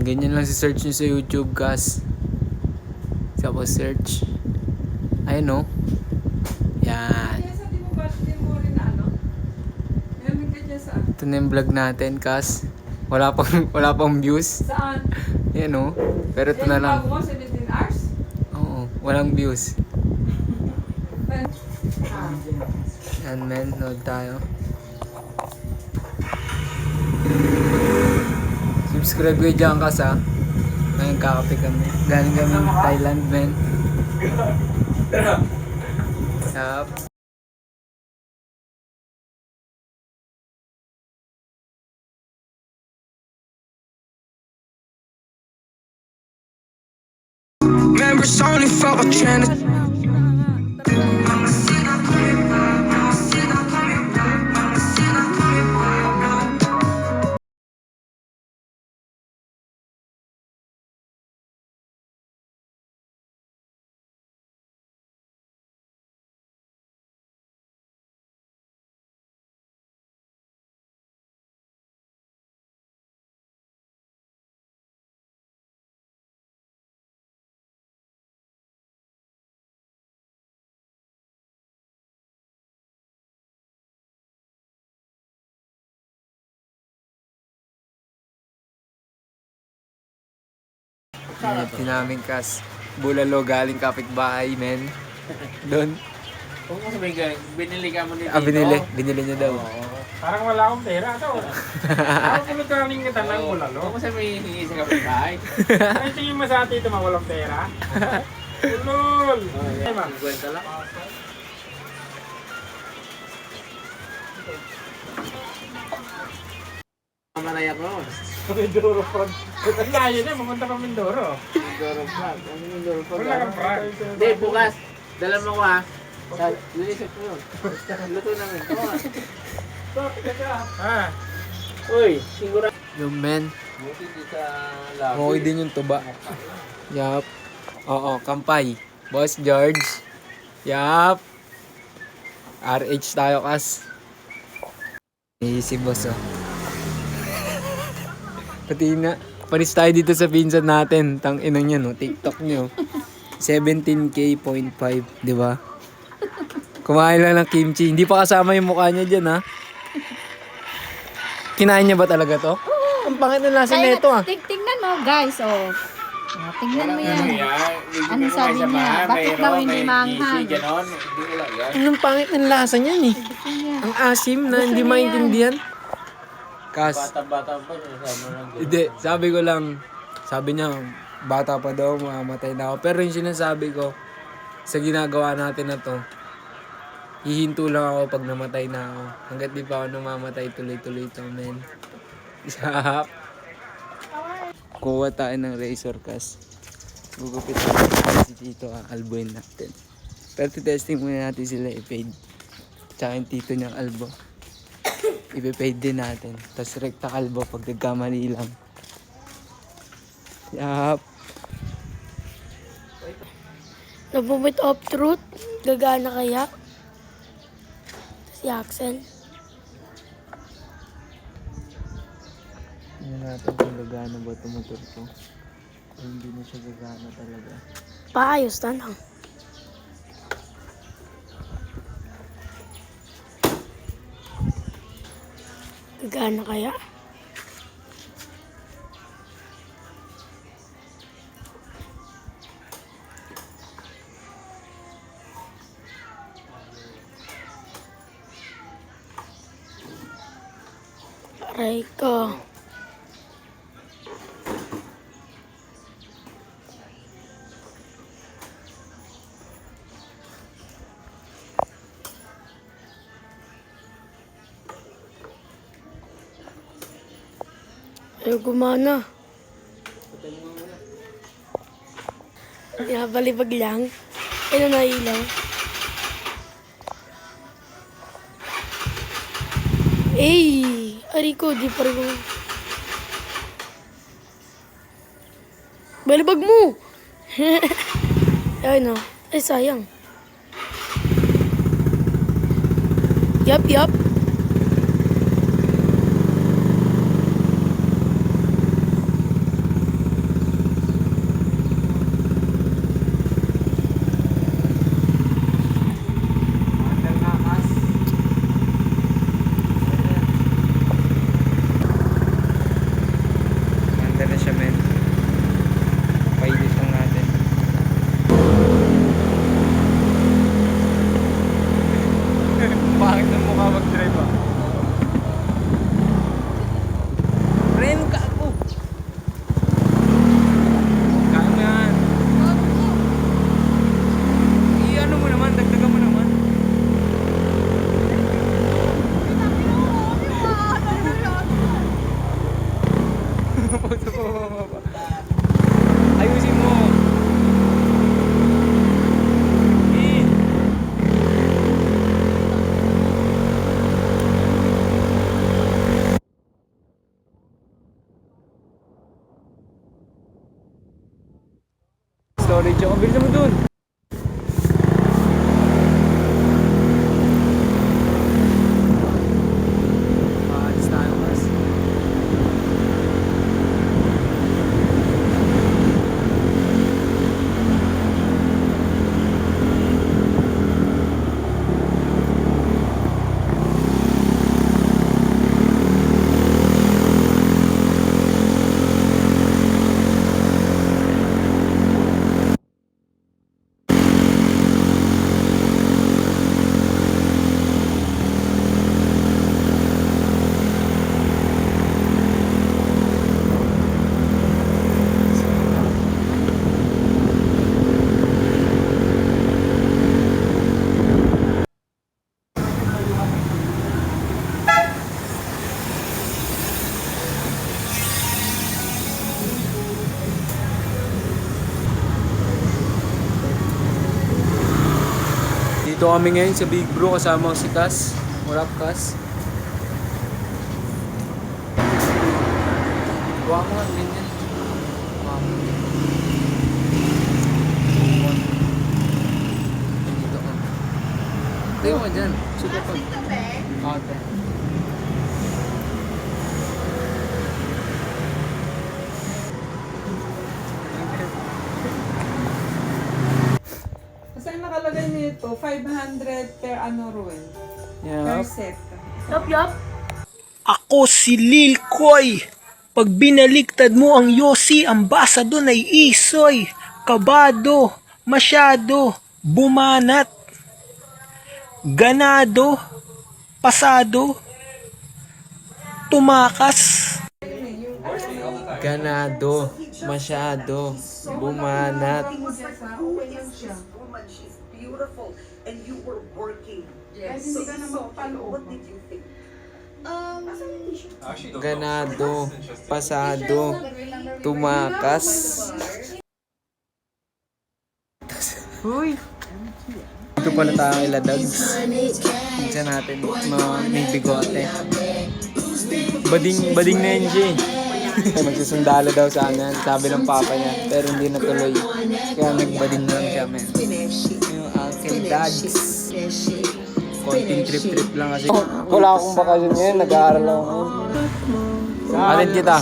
ganyan lang si search nyo sa YouTube, guys. Tapos search. Ayun, no? Yan. Ito na yung vlog natin, guys. Wala pang views. Saan? Yan, no? Pero ito na lang. Bago mo, 17 hours? Oo, walang views. Yan, men. Nood tayo. Subscribe kayo dyan, kas, ha? Ngayon kakape kami. Galing kami Thailand, men. Yup. Members only for a chance. Ito namin, kas. Bulalo galing kapitbahay, men. Doon. Kung may binili ka mo nito. Binili niya daw. Parang wala akong pera ito. Ako pulo ka rin kita ng bulalo. Kung kasi may hihingi sa kapitbahay. Ay, tingin mo sa atin ito walang pera. Ulol! Ay, ma'am. Kwenta lang. Manayak mo. Mindoro front. Ang layo na, mapunta pa Mindoro. Mindoro Frog. Ano Mindoro Frog? Wala kang front. Hindi, bukas. Dala mo ko ha. Lilisip mo yun. Luto namin. Come on. Ah, Uy, siguro. Yung men. Buti di sa labo. Okay din yung tuba. Yup. Oo, kampay. Boss George. Yup. RH tayo, kas. Si boss, oh. Pati na. Panis tayo dito sa pinsan natin. Tang ina niya, no? TikTok niyo. 17K.5, di ba? Kumain lang ng kimchi. Hindi pa kasama yung mukha niya dyan, ha? Kinain niya ba talaga to? Ang pangit ng lasa nito, ah. Tingnan mo, guys, oh. Tingnan mo yan. Ano Ano sabi niya? Bakit daw hindi maanghang? Ganon. Hindi ko lang yan. Anong pangit ng lasa niyan, eh? Ang asim na hindi maintindihan. Kas, Bata-bata pa. Sama lang. hindi, sabi niya, bata pa daw, mamamatay na ako. Pero yung sinasabi ko, sa ginagawa natin na to, hihinto lang ako pag namatay na ako. Hanggat di pa ako namamatay, tuloy-tuloy to, men. Isap. Kuha tayo ng razor, kas. Gugupit natin si Tito, albuin natin. Pero testing muna natin sila i-fade. Tsaka yung Tito niyang albo. I-fade din natin. Tapos rekta kalbo pag nagkamali lang. Yup. The moment of truth, gagana kaya? Si Axel. Tingnan natin kung gagana ba ito motor ko. O hindi na siya gagana talaga. Paayos na lang. Gagana kaya? Aray ko. Ayaw gumana. Balibag lang. Ano na ilaw? Ari ko, di pa rin ko. Balibag mo! Ay no. Ay sayang. Yup. Ganda na siya, men. Pailis lang natin. Bakit ang mukha mag-drive ah? Ren, gago! Kaya mo yan. I-ano mo naman, dagdagan mo naman. Ayusin mo. Eh. Storage ako. Bilisan mo dun. Alis tayo, mas. Dito kami ngayon sa Big Bro kasama si Cas. What up, Cas? Huwa mo nga, ganyan. Huwa mo. Dito ka. Tayo mo dyan. Super pag. Okay. Kasi ang nakalagay nito, 500 per ano, Ruel? Per Yeah. set. Yup, yup. Ako si Lil Koy. Pag binaliktad mo ang Yossi, ang basa doon ay Isoy. Kabado, masyado, bumanat, ganado, pasado, tumakas. Ganado, masyado, bumanat. Woman, she's beautiful, and you were working. Yes. Hindi ka na magpaloob. What did you think? Ganado, pasado, tumakas. Uy! Dito pala tayo kay Ladags. Tignan natin, may bigote. Bading na yun siya eh. Magsusundalo daw sa amin, sabi ng papa niya, pero hindi natuloy. Kaya nagbading na lang siya, men. Yung Uncle Dags. Konting trip-trip lang kasi. Wala akong bakasyon ngayon, nag-aaral ako ngayon. Atin kita.